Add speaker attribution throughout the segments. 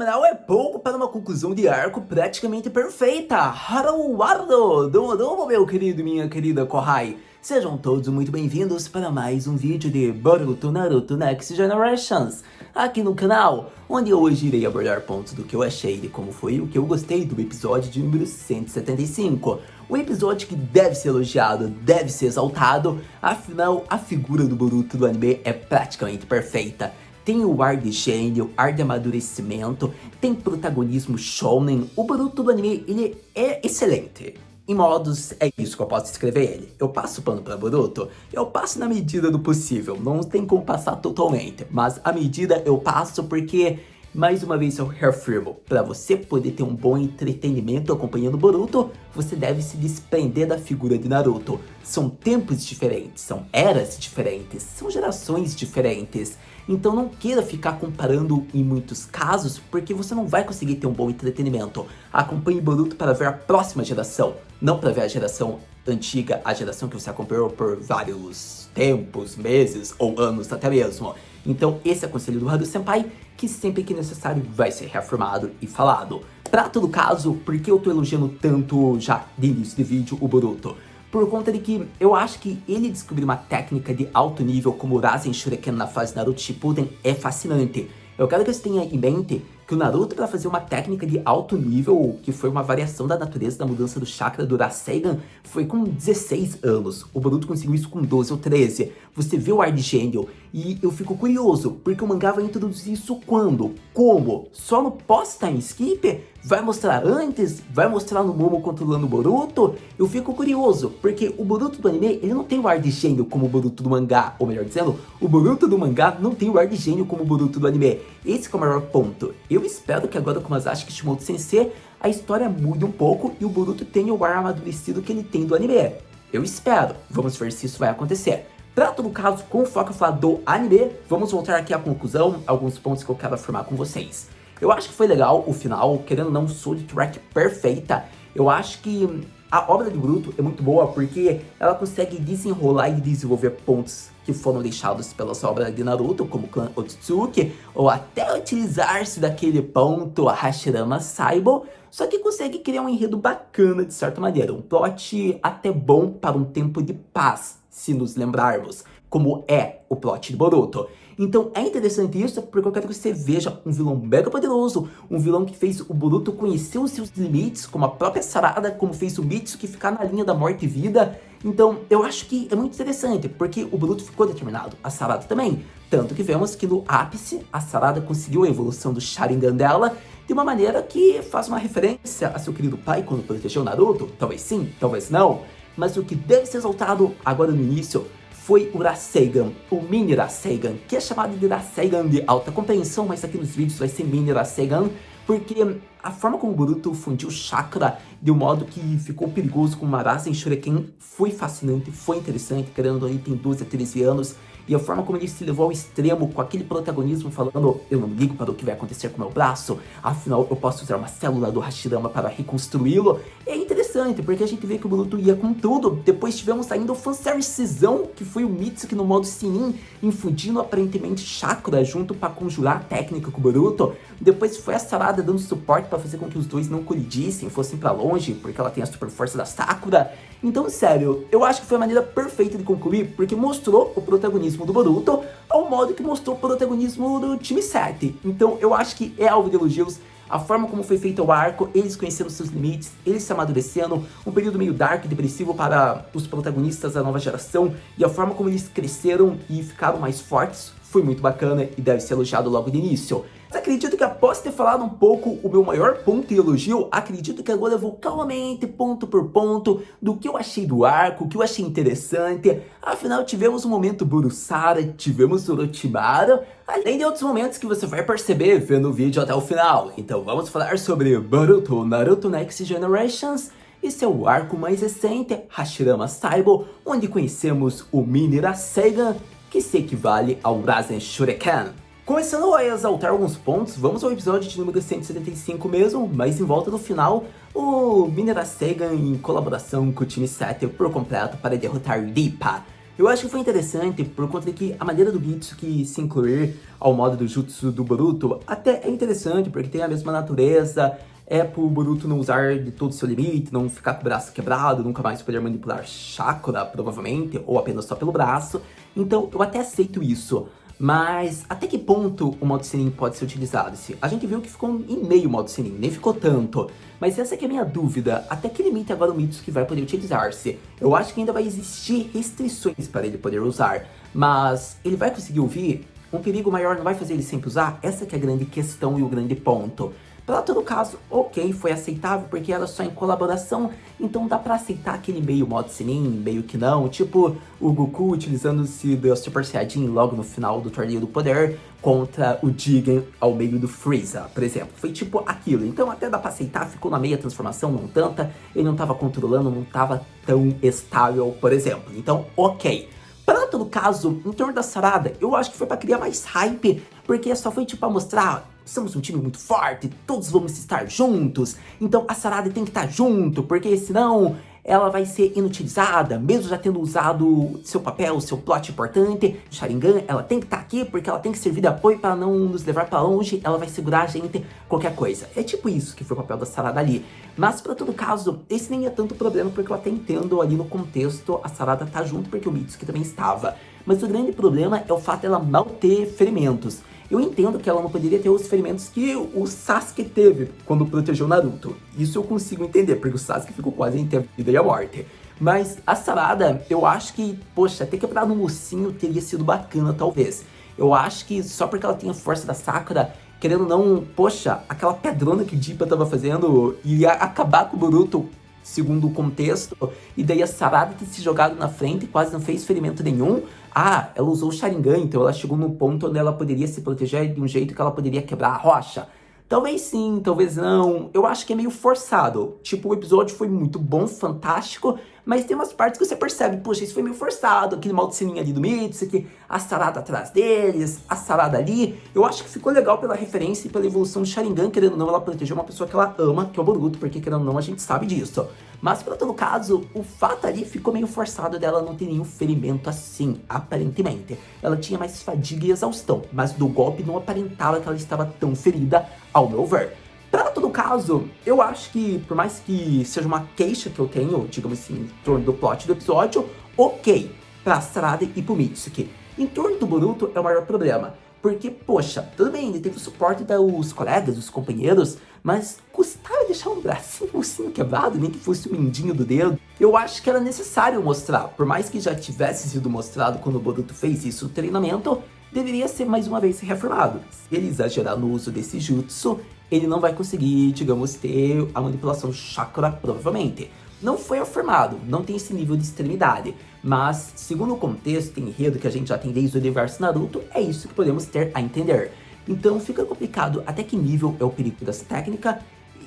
Speaker 1: fenomenal é pouco para uma conclusão de arco praticamente perfeita. Haruwardo, domo, meu querido e minha querida Kohai. Sejam todos muito bem-vindos para mais um vídeo de Boruto Naruto Next Generations, aqui no canal, onde hoje irei abordar pontos do que eu achei de como foi o que eu gostei do episódio de número 175. Um episódio que deve ser elogiado, deve ser exaltado, afinal a figura do Boruto do anime é praticamente perfeita. Tem o ar de gênio, ar de amadurecimento, tem protagonismo shonen. O Boruto do anime, ele é excelente. Em modos, é isso que eu posso descrever ele. Eu passo pano pra Boruto, eu passo na medida do possível. Não tem como passar totalmente, mas a medida eu passo porque, mais uma vez eu reafirmo, para você poder ter um bom entretenimento acompanhando Boruto, você deve se desprender da figura de Naruto. São tempos diferentes, são eras diferentes, são gerações diferentes. Então não queira ficar comparando em muitos casos, porque você não vai conseguir ter um bom entretenimento. Acompanhe Boruto para ver a próxima geração, não para ver a geração antiga, a geração que você acompanhou por vários tempos, meses ou anos até mesmo. Então esse é o conselho do Haru Senpai, que sempre que necessário vai ser reafirmado e falado. Pra todo caso, por que eu tô elogiando tanto já de início de vídeo o Boruto? Por conta de que eu acho que ele descobrir uma técnica de alto nível como o Rasen Shuriken na fase Naruto Shippuden é fascinante. Eu quero que você tenha em mente que o Naruto, para fazer uma técnica de alto nível, que foi uma variação da natureza da mudança do chakra do Rasengan, foi com 16 anos. O Boruto conseguiu isso com 12 ou 13. Você vê o ar de gênio, e eu fico curioso, porque o mangá vai introduzir isso quando? Como? Só no pós-time skip? Vai mostrar antes? Vai mostrar no Momo controlando o Boruto? Eu fico curioso, porque o Boruto do anime, ele não tem o ar de gênio como o Boruto do mangá, ou melhor dizendo, o Boruto do mangá não tem o ar de gênio como o Boruto do anime. Esse é o maior ponto. Eu espero que agora com Masashi Kishimoto Sensei, a história mude um pouco e o Boruto tenha o ar amadurecido que ele tem do anime. Eu espero. Vamos ver se isso vai acontecer. Pra todo caso, com o foco a falar do anime, vamos voltar aqui à conclusão, alguns pontos que eu quero afirmar com vocês. Eu acho que foi legal o final, querendo ou não, Soul Track perfeita. Eu acho que a obra de Boruto é muito boa porque ela consegue desenrolar e desenvolver pontos que foram deixados pelas obras de Naruto, como o clã Otsutsuki, ou até utilizar-se daquele ponto a Hashirama Saibo, só que consegue criar um enredo bacana de certa maneira, um plot até bom para um tempo de paz, se nos lembrarmos, como é o plot de Boruto. Então é interessante isso porque eu quero que você veja um vilão mega poderoso, um vilão que fez o Boruto conhecer os seus limites, como a própria Sarada, como fez o Mitsuki ficar na linha da morte e vida. Então eu acho que é muito interessante, porque o Boruto ficou determinado, a Sarada também. Tanto que vemos que no ápice, a Sarada conseguiu a evolução do Sharingan dela de uma maneira que faz uma referência a seu querido pai quando protegeu Naruto. Talvez sim, talvez não. Mas o que deve ser exaltado agora no início foi o Rasengan, o Mini Rasengan, que é chamado de Rasengan de alta compreensão, mas aqui nos vídeos vai ser Mini Rasengan, porque a forma como o Boruto fundiu o chakra de um modo que ficou perigoso com o Rasen Shuriken foi fascinante, foi interessante, querendo ele tem 12 a 13 anos, e a forma como ele se levou ao extremo com aquele protagonismo falando, eu não ligo para o que vai acontecer com o meu braço, afinal eu posso usar uma célula do Hashirama para reconstruí-lo, é interessante, porque a gente vê que o Boruto ia com tudo. Depois tivemos ainda o fanservicezão, que foi o Mitsuki no modo Sinin, infundindo aparentemente chakra junto para conjurar a técnica com o Boruto. Depois foi a Sarada dando suporte para fazer com que os dois não colidissem, fossem para longe, porque ela tem a super força da Sakura. Então, sério, eu acho que foi a maneira perfeita de concluir, porque mostrou o protagonismo do Boruto ao modo que mostrou o protagonismo do time 7. Então, eu acho que é alvo de elogios. A forma como foi feito o arco, eles conhecendo seus limites, eles se amadurecendo, um período meio dark e depressivo para os protagonistas da nova geração, e a forma como eles cresceram e ficaram mais fortes foi muito bacana e deve ser elogiado logo de início. Mas acredito que após ter falado um pouco o meu maior ponto e elogio, acredito que agora eu vou calmamente, ponto por ponto, do que eu achei do arco, o que eu achei interessante. Afinal, tivemos um momento Burusara, tivemos Orochimaru, além de outros momentos que você vai perceber vendo o vídeo até o final. Então vamos falar sobre Boruto Naruto Next Generations e seu arco mais recente, Hashirama Saibo, onde conhecemos o Mini Rasengan, que se equivale ao Rasen Shuriken. Começando a exaltar alguns pontos, vamos ao episódio de número 175 mesmo, mas em volta do final, o Mini Rasengan em colaboração com o time 7 por completo para derrotar Deepa. Eu acho que foi interessante por conta de que a maneira do Mitsuki se incluir ao modo do jutsu do Boruto até é interessante, porque tem a mesma natureza, é pro Boruto não usar de todo o seu limite, não ficar com o braço quebrado, nunca mais poder manipular chakra, provavelmente, ou apenas só pelo braço. Então eu até aceito isso. Mas até que ponto o modo Senin pode ser utilizado? A gente viu que ficou em meio o modo Senin, nem ficou tanto. Mas essa que é a minha dúvida, até que limite agora o Mitsuki vai poder utilizar-se? Eu acho que ainda vai existir restrições para ele poder usar, mas ele vai conseguir ouvir? Um perigo maior não vai fazer ele sempre usar? Essa que é a grande questão e o grande ponto. Para todo caso, ok, foi aceitável porque era só em colaboração, então dá pra aceitar aquele meio modo Senin, meio que não, tipo o Goku utilizando-se do Super Saiyajin logo no final do Torneio do Poder contra o Jigen ao meio do Freeza, por exemplo. Foi tipo aquilo, então até dá pra aceitar, ficou na meia transformação, não tanta, ele não tava controlando, não tava tão estável, por exemplo, então ok. Para todo caso, em torno da Sarada, eu acho que foi para criar mais hype, porque só foi tipo pra mostrar, somos um time muito forte, todos vamos estar juntos, então a Sarada tem que estar junto, porque senão ela vai ser inutilizada, mesmo já tendo usado seu papel, seu plot importante, Sharingan, ela tem que estar aqui porque ela tem que servir de apoio para não nos levar para longe, ela vai segurar a gente, qualquer coisa. É tipo isso que foi o papel da Sarada ali. Mas para todo caso, esse nem é tanto problema, porque eu até entendo ali no contexto, a Sarada tá junto porque o Mitsuki também estava. Mas o grande problema é o fato dela mal ter ferimentos. Eu entendo que ela não poderia ter os ferimentos que o Sasuke teve quando protegeu Naruto. Isso eu consigo entender, porque o Sasuke ficou quase entre a vida e a morte. Mas a Sarada, eu acho que, poxa, ter quebrado um ossinho teria sido bacana, talvez. Eu acho que só porque ela tem a força da Sakura, querendo ou não, poxa, aquela pedrona que o Jipa tava fazendo ia acabar com o Boruto, segundo o contexto, e daí a Sarada ter se jogado na frente e quase não fez ferimento nenhum. Ah, ela usou o Sharingan, então ela chegou num ponto onde ela poderia se proteger de um jeito que ela poderia quebrar a rocha. Talvez sim, talvez não. Eu acho que é meio forçado. Tipo, o episódio foi muito bom, fantástico, mas tem umas partes que você percebe, poxa, isso foi meio forçado. Aquele modo sininho ali do Mitsuki, a Sarada atrás deles, a Sarada ali. Eu acho que ficou legal pela referência e pela evolução do Sharingan, querendo ou não, ela protegeu uma pessoa que ela ama, que é o Boruto, porque querendo ou não, a gente sabe disso. Mas, para todo caso, o fato ali ficou meio forçado dela não ter nenhum ferimento assim, aparentemente. Ela tinha mais fadiga e exaustão, mas do golpe não aparentava que ela estava tão ferida, ao meu ver. Para todo caso, eu acho que, por mais que seja uma queixa que eu tenho, digamos assim, em torno do plot do episódio, ok, pra Sarada e pro Mitsuki. Em torno do Boruto é o maior problema. Porque, poxa, tudo bem, ele teve o suporte dos colegas, dos companheiros, mas custava deixar um bracinho assim quebrado, nem que fosse o mindinho do dedo. Eu acho que era necessário mostrar, por mais que já tivesse sido mostrado quando o Boruto fez isso no treinamento, deveria ser mais uma vez reformado. Se ele exagerar no uso desse jutsu, ele não vai conseguir, digamos, ter a manipulação chakra, provavelmente. Não foi afirmado, não tem esse nível de extremidade, mas segundo o contexto e enredo que a gente já tem desde o universo Naruto, é isso que podemos ter a entender. Então fica complicado até que nível é o perigo dessa técnica,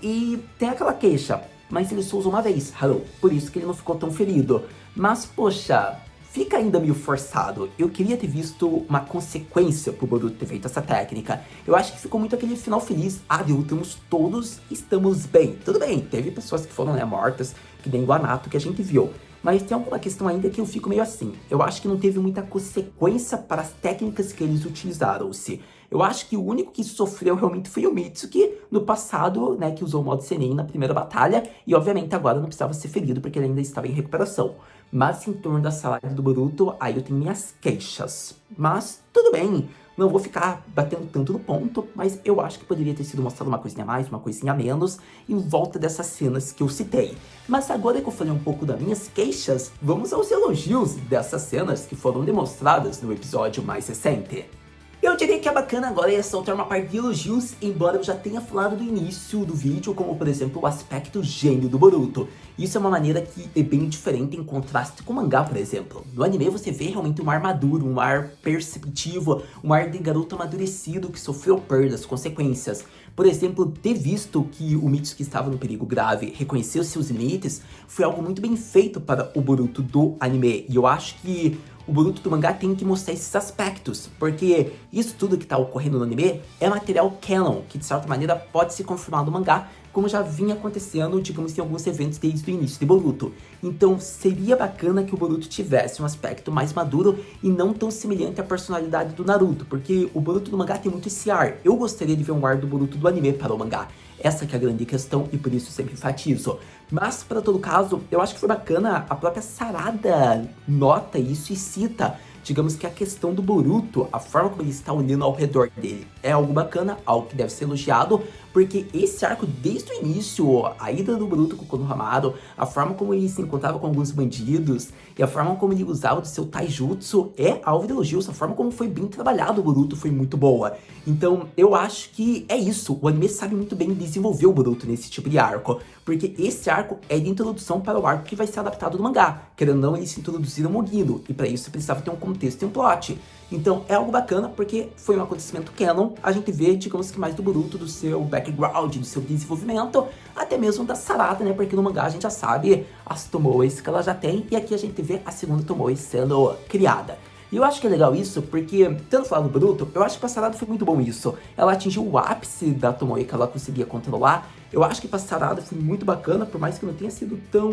Speaker 1: e tem aquela queixa, mas ele só usou uma vez, Haru, por isso que ele não ficou tão ferido. Mas poxa, fica ainda meio forçado. Eu queria ter visto uma consequência pro Boruto ter feito essa técnica. Eu acho que ficou muito aquele final feliz. Ah, derrotamos todos, estamos bem. Tudo bem, teve pessoas que foram, mortas, que nem Guanato, que a gente viu. Mas tem alguma questão ainda que eu fico meio assim. Eu acho que não teve muita consequência para as técnicas que eles utilizaram-se. Eu acho que o único que sofreu realmente foi o Mitsuki, no passado, que usou o modo Senin na primeira batalha, e obviamente agora não precisava ser ferido, porque ele ainda estava em recuperação. Mas em torno da Sarada do Boruto, aí eu tenho minhas queixas. Mas tudo bem, não vou ficar batendo tanto no ponto, mas eu acho que poderia ter sido mostrado uma coisinha a mais, uma coisinha a menos, em volta dessas cenas que eu citei. Mas agora que eu falei um pouco das minhas queixas, vamos aos elogios dessas cenas que foram demonstradas no episódio mais recente. Eu diria que é bacana agora é soltar uma parte de elogios, embora eu já tenha falado do início do vídeo, como por exemplo o aspecto gênio do Boruto. Isso é uma maneira que é bem diferente em contraste com o mangá, por exemplo. No anime você vê realmente um ar maduro, um ar perceptivo, um ar de garoto amadurecido que sofreu perdas, consequências. Por exemplo, ter visto que o Mitsuki estava no perigo grave, reconheceu seus limites, foi algo muito bem feito para o Boruto do anime. E eu acho que o Boruto do mangá tem que mostrar esses aspectos, porque isso tudo que tá ocorrendo no anime é material canon, que de certa maneira pode se confirmar no mangá, como já vinha acontecendo, digamos, em alguns eventos desde o início de Boruto. Então seria bacana que o Boruto tivesse um aspecto mais maduro e não tão semelhante à personalidade do Naruto, porque o Boruto do mangá tem muito esse ar. Eu gostaria de ver um ar do Boruto do anime para o mangá. Essa que é a grande questão e por isso eu sempre enfatizo. Mas, para todo caso, eu acho que foi bacana, a própria Sarada nota isso e cita, digamos que a questão do Boruto, a forma como ele está olhando ao redor dele. É algo bacana, algo que deve ser elogiado, porque esse arco, desde o início, a ida do Boruto com o Konohamaru, a forma como ele se encontrava com alguns bandidos, e a forma como ele usava do seu taijutsu, é alvo de elogios. A forma como foi bem trabalhado o Boruto foi muito boa. Então, eu acho que é isso. O anime sabe muito bem desenvolver o Boruto nesse tipo de arco, porque esse arco é de introdução para o arco que vai ser adaptado do mangá. Querendo ou não, eles se introduziram Mogino, e para isso precisava ter um contexto e um plot. Então é algo bacana porque foi um acontecimento canon, a gente vê, digamos que mais do Boruto, do seu background, do seu desenvolvimento, até mesmo da Sarada, né, porque no mangá a gente já sabe as Tomoes que ela já tem, e aqui a gente vê a segunda Tomoe sendo criada. E eu acho que é legal isso, porque, tanto falar do Boruto, eu acho que pra Sarada foi muito bom isso. Ela atingiu o ápice da Tomoe que ela conseguia controlar. Eu acho que pra Sarada foi muito bacana, por mais que não tenha sido tão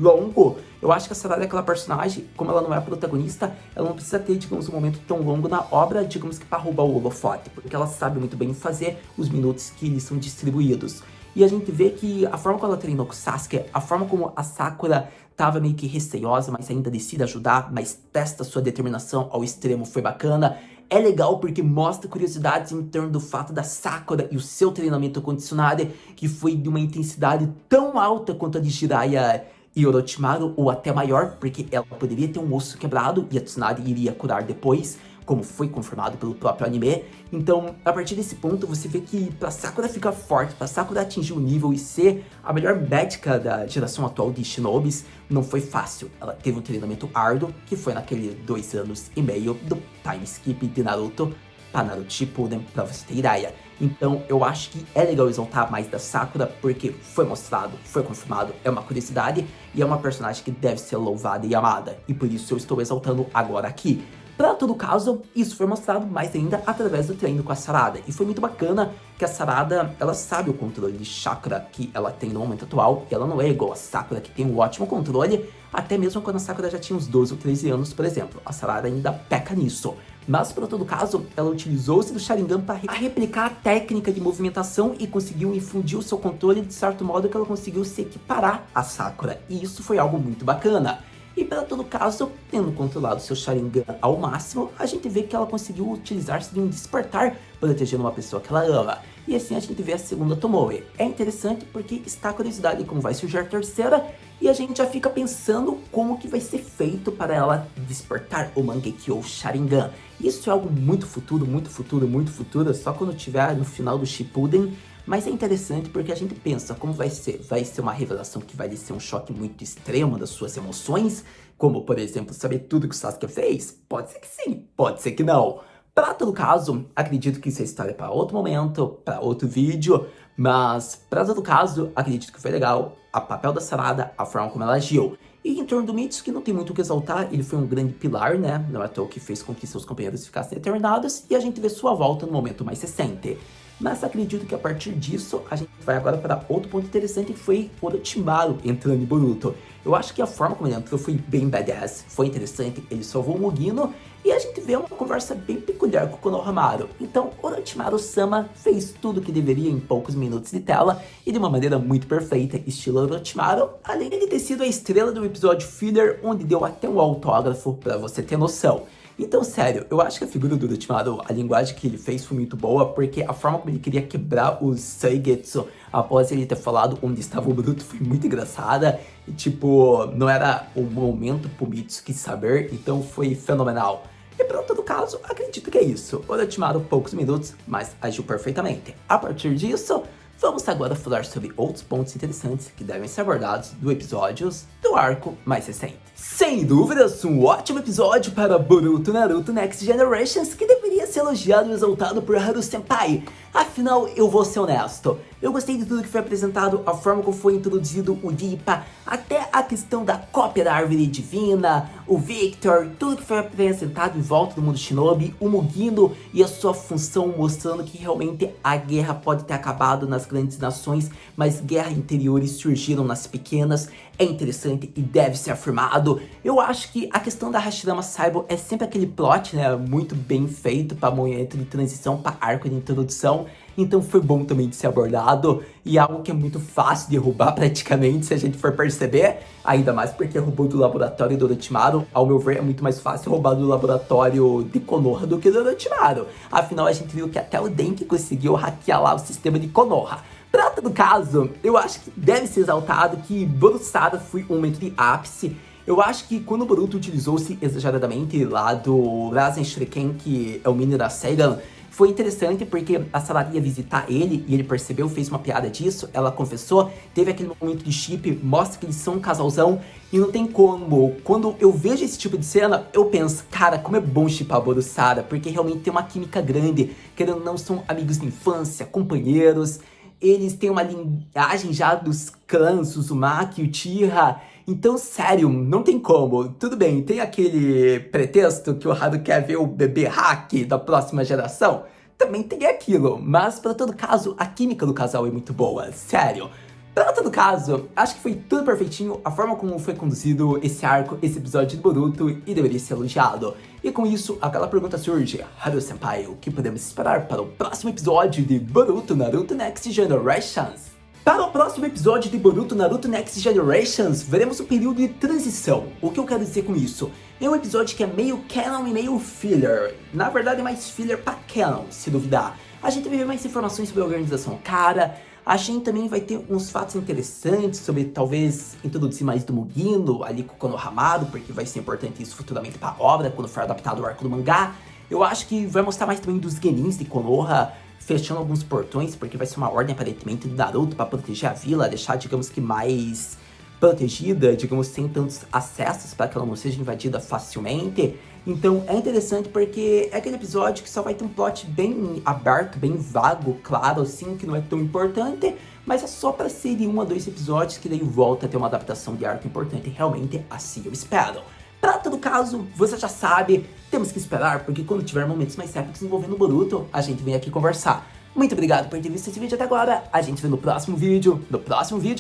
Speaker 1: longo. Eu acho que a Sarada é aquela personagem, como ela não é a protagonista, ela não precisa ter, digamos, um momento tão longo na obra, digamos que pra roubar o holofote, porque ela sabe muito bem fazer os minutos que lhe são distribuídos. E a gente vê que a forma como ela treinou com o Sasuke, a forma como a Sakura tava meio que receosa, mas ainda decide ajudar, mas testa sua determinação ao extremo, foi bacana. É legal porque mostra curiosidades em torno do fato da Sakura e o seu treinamento com Tsunade, que foi de uma intensidade tão alta quanto a de Jiraiya e Orochimaru, ou até maior, porque ela poderia ter um osso quebrado e a Tsunade iria curar depois, como foi confirmado pelo próprio anime. Então, a partir desse ponto, você vê que pra Sakura ficar forte, pra Sakura atingir o nível e ser a melhor médica da geração atual de shinobis, não foi fácil. Ela teve um treinamento árduo, que foi naquele 2 anos e meio do time skip de Naruto pra Naruto Shippuden, pra você ter ideia. Então, eu acho que é legal exaltar mais da Sakura, porque foi mostrado, foi confirmado, é uma curiosidade, e é uma personagem que deve ser louvada e amada. E por isso eu estou exaltando agora aqui. Para todo caso, isso foi mostrado mais ainda através do treino com a Sarada. E foi muito bacana que a Sarada, ela sabe o controle de chakra que ela tem no momento atual. E ela não é igual a Sakura, que tem um ótimo controle, até mesmo quando a Sakura já tinha uns 12 ou 13 anos, por exemplo. A Sarada ainda peca nisso. Mas, para todo caso, ela utilizou-se do Sharingan para replicar a técnica de movimentação e conseguiu infundir o seu controle de certo modo que ela conseguiu se equiparar a Sakura. E isso foi algo muito bacana. E para todo caso, tendo controlado seu Sharingan ao máximo, a gente vê que ela conseguiu utilizar-se de um despertar, protegendo uma pessoa que ela ama. E assim a gente vê a segunda Tomoe. É interessante porque está a curiosidade de como vai surgir a terceira, e a gente já fica pensando como que vai ser feito para ela despertar o Mangekyo ou Sharingan. Isso é algo muito futuro, muito futuro, muito futuro, só quando tiver no final do Shippuden. Mas é interessante porque a gente pensa como vai ser. Vai ser uma revelação que vai lhe ser um choque muito extremo das suas emoções? Como, por exemplo, saber tudo que o Sasuke fez? Pode ser que sim, pode ser que não. Para todo caso, acredito que isso é história para outro momento, para outro vídeo. Mas, para todo caso, acredito que foi legal o papel da Sarada, a forma como ela agiu. E em torno do Mitsuki não tem muito o que exaltar, ele foi um grande pilar, né? Não é à toa que fez com que seus companheiros ficassem determinados. E a gente vê sua volta no momento mais recente. Mas acredito que a partir disso, a gente vai agora para outro ponto interessante, que foi Orochimaru entrando em Boruto. Eu acho que a forma como ele entrou foi bem badass, foi interessante, ele salvou o Mogino, e a gente vê uma conversa bem peculiar com o Konohamaru. Então, Orochimaru-sama fez tudo o que deveria em poucos minutos de tela, e de uma maneira muito perfeita, estilo Orochimaru, além de ter sido a estrela do episódio filler, onde deu até um autógrafo, pra você ter noção. Então, sério, eu acho que a figura do Orochimaru, a linguagem que ele fez foi muito boa, porque a forma como ele queria quebrar os Seigetsu após ele ter falado onde estava o Boruto foi muito engraçada. E, tipo, não era o momento pro Mitsuki saber, então foi fenomenal. E para todo caso, acredito que é isso. Orochimaru, poucos minutos, mas agiu perfeitamente. A partir disso, vamos agora falar sobre outros pontos interessantes que devem ser abordados do episódios do arco mais recente. Sem dúvidas, um ótimo episódio para Boruto Naruto Next Generations, que deveria ser elogiado e exaltado por Haru Senpai. Afinal, eu vou ser honesto, eu gostei de tudo que foi apresentado, a forma como foi introduzido o Dippa, até a questão da cópia da árvore divina, o Victor, tudo que foi apresentado em volta do mundo Shinobi, o Mugino e a sua função, mostrando que realmente a guerra pode ter acabado nas grandes nações, mas guerras interiores surgiram nas pequenas. É interessante e deve ser afirmado. Eu acho que a questão da Hashirama Saibo é sempre aquele plot, né, muito bem feito para momento de transição, para arco de introdução. Então foi bom também de ser abordado, e algo que é muito fácil de roubar praticamente, se a gente for perceber, ainda mais porque roubou do laboratório do Orochimaru. Ao meu ver, é muito mais fácil roubar do laboratório de Konoha do que do Orochimaru. Afinal, a gente viu que até o Denki conseguiu hackear lá o sistema de Konoha. Pra todo caso, eu acho que deve ser exaltado que Borusada foi um momento de ápice. Eu acho que quando o Boruto utilizou-se exageradamente lá do Rasen Shuriken, que é o mini da Seigan, foi interessante porque a Sarada ia visitar ele e ele percebeu, fez uma piada disso, ela confessou, teve aquele momento de chip, mostra que eles são um casalzão e não tem como. Quando eu vejo esse tipo de cena, eu penso, cara, como é bom shippar Borusada, porque realmente tem uma química grande, querendo ou não, são amigos de infância, companheiros, eles têm uma linhagem já dos clãs, o Uzumaki e o Uchiha. Então, sério, não tem como. Tudo bem, tem aquele pretexto que o Haru quer ver o bebê hack da próxima geração. Também tem aquilo, mas para todo caso, a química do casal é muito boa, sério. Para todo caso, acho que foi tudo perfeitinho, a forma como foi conduzido esse arco, esse episódio de Boruto, e deveria ser elogiado. E com isso, aquela pergunta surge, Haru-senpai, o que podemos esperar para o próximo episódio de Boruto Naruto Next Generations? Para o próximo episódio de Boruto Naruto Next Generations, veremos o período de transição. O que eu quero dizer com isso? É um episódio que é meio canon e meio filler. Na verdade é mais filler pra canon, se duvidar. A gente vai ver mais informações sobre a organização Kara. A gente também vai ter uns fatos interessantes sobre talvez introduzir mais do Mugino ali com o Konohamaru, porque vai ser importante isso futuramente para a obra, quando for adaptado o arco do mangá. Eu acho que vai mostrar mais também dos Genins de Konoha, fechando alguns portões, porque vai ser uma ordem aparentemente do Naruto para proteger a vila, deixar, digamos que mais protegida, digamos, sem tantos acessos para que ela não seja invadida facilmente. Então é interessante porque é aquele episódio que só vai ter um plot bem aberto, bem vago, claro assim, que não é tão importante, mas é só para serem 1 a 2 episódios que daí volta a ter uma adaptação de arco importante, realmente assim eu espero. Pra todo caso, você já sabe, temos que esperar, porque quando tiver momentos mais épicos envolvendo o Boruto, a gente vem aqui conversar. Muito obrigado por ter visto esse vídeo até agora, a gente vê no próximo vídeo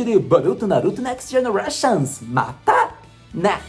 Speaker 1: de Boruto Naruto Next Generations. Mata, né?